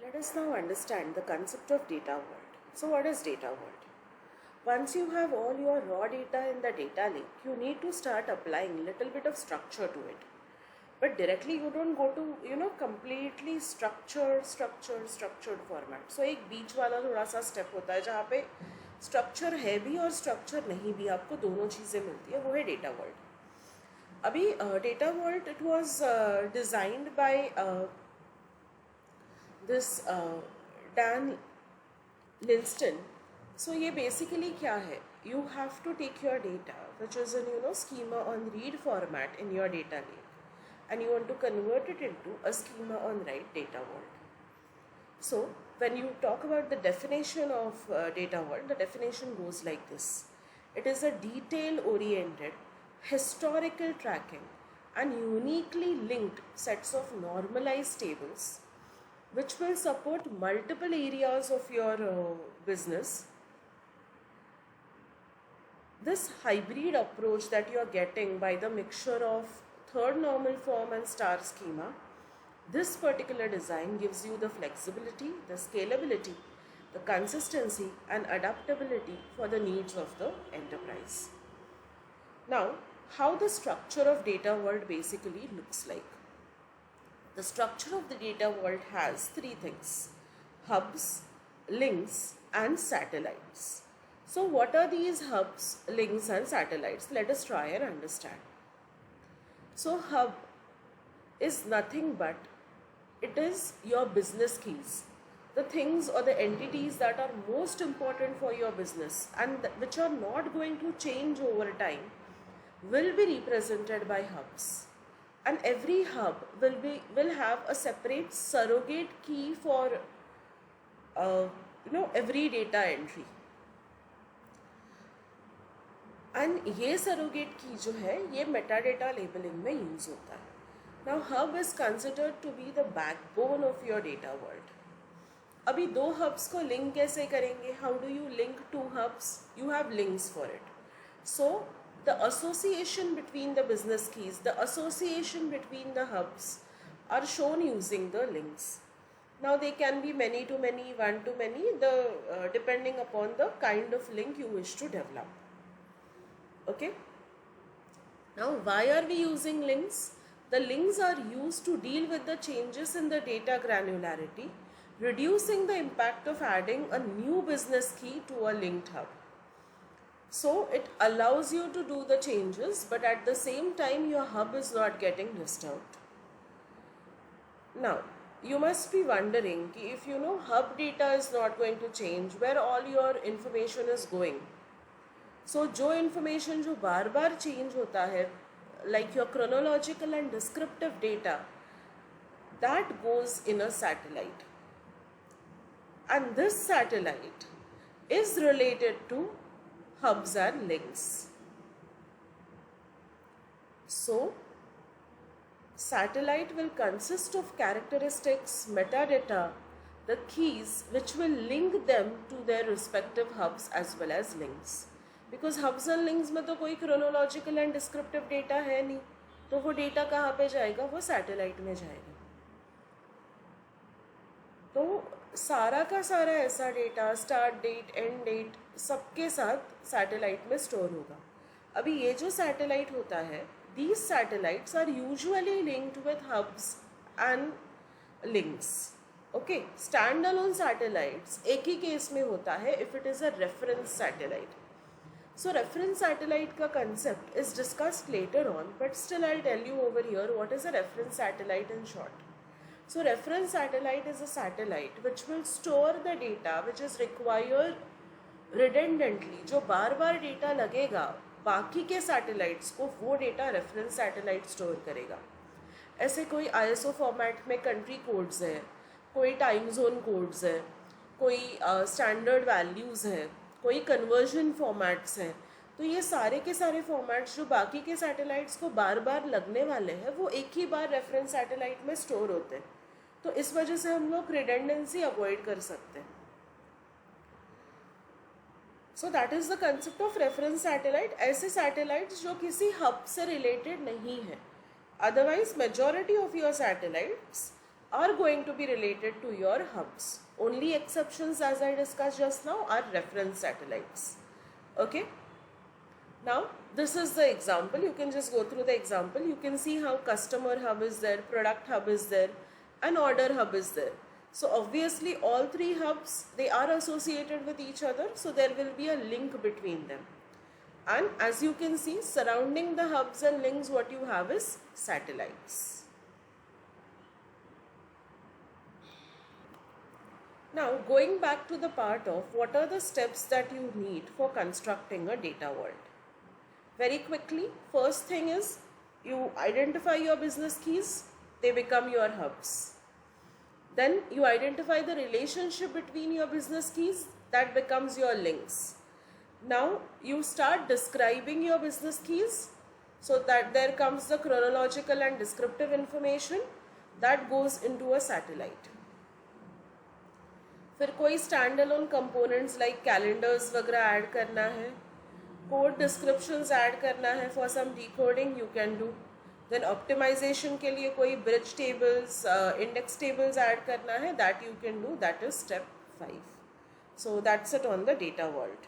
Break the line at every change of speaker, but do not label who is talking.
Let us now understand the concept of data vault. So what is data vault? Once you have all your raw data in the data lake, you need to start applying little bit of structure to it. But directly you don't go to completely structured format. So एक बीच वाला थोड़ा सा step होता है जहाँ पे structure है भी और स्ट्रक्चर नहीं भी, आपको दोनों चीज़ें मिलती है, वो है डेटा वर्ल्ड. अभी data world it was designed by this Dan Linstedt. So ये बेसिकली क्या है, you have to take your data which is in schema on read format in your data lake and you want to convert it into a schema on write data world. So when you talk about the definition of data world, the definition goes like this: it is a detail oriented historical tracking and uniquely linked sets of normalized tables which will support multiple areas of your business. This hybrid approach that you are getting by the mixture of third normal form and star schema, this particular design gives you the flexibility, the scalability, the consistency and adaptability for the needs of the enterprise. Now, how the structure of data world basically looks like. The structure of the data world has three things: hubs, links and satellites. So what are these hubs, links and satellites? Let us try and understand. So hub is nothing but it is your business keys, the things or the entities that are most important for your business and which are not going to change over time will be represented by hubs. And every hub will have a separate surrogate key for every data entry. And ये surrogate की जो है ये metadata labelling में use होता है. Now hub is considered to be the backbone of your data world. अभी दो हब्स को लिंक कैसे करेंगे? How do you link two hubs? You have links for it. So the association between the business keys, the association between the hubs are shown using the links. Now they can be many to many, one to many, depending upon the kind of link you wish to develop. Okay. Now why are we using links? The links are used to deal with the changes in the data granularity, reducing the impact of adding a new business key to a linked hub. So it allows you to do the changes, but at the same time your hub is not getting disturbed. Now you must be wondering if hub data is not going to change, where all your information is going. So जो information जो बार बार change होता है, like your chronological and descriptive data, that goes in a satellite and this satellite is related to hubs and links. So satellite will consist of characteristics, metadata, the keys which will link them to their respective hubs as well as links. Because hubs and links में तो कोई chronological and descriptive data है नहीं, तो वो data कहाँ पे जाएगा? वो सैटेलाइट में जाएगा. तो सारा का सारा ऐसा data start date and date सबके साथ सैटेलाइट में स्टोर होगा. अभी ये जो सैटेलाइट होता है, these satellites are usually linked with hubs and links. Okay, standalone satellites एक ही केस में होता है if it is a reference satellite. So reference satellite का concept is discussed later on, but still I'll tell you over here what is a reference satellite in short. So reference satellite is a satellite which will store the data which is required redundantly. जो बार बार data लगेगा बाकी के satellites को, वो data reference satellite store करेगा. ऐसे कोई आईएसओ फॉर्मेट में कंट्री कोड्स है, कोई टाइम जोन कोड्स है, कोई स्टैंडर्ड वैल्यूज़ है, कोई कन्वर्जन फॉर्मेट्स हैं. तो ये सारे के सारे फॉर्मेट्स जो बाकी के सैटेलाइट्स को बार बार लगने वाले हैं, वो एक ही बार रेफरेंस सैटेलाइट में स्टोर होते हैं. तो इस वजह से हम लोग रिडंडेंसी अवॉइड कर सकते हैं. So that is the concept of reference satellite. ऐसे सैटेलाइट्स जो किसी हब से रिलेटेड नहीं है. Otherwise majority of your satellites are going to be related to your hubs. Only exceptions, as I discussed just now, are reference satellites. Okay. Now, this is the example. You can just go through the example. You can see how customer hub is there, product hub is there, and order hub is there. So obviously all three hubs, they are associated with each other. So there will be a link between them. And as you can see, surrounding the hubs and links, what you have is satellites. Now, going back to the part of what are the steps that you need for constructing a data world. Very quickly, first thing is you identify your business keys, they become your hubs. Then you identify the relationship between your business keys, that becomes your links. Now you start describing your business keys, so that there comes the chronological and descriptive information that goes into a satellite. फिर कोई stand alone components like calendars वगैरह add करना है, code descriptions add करना है for some decoding, you can do. Then optimization के लिए कोई bridge tables, index tables add करना है, that you can do. That is step 5. So that's it on the data world.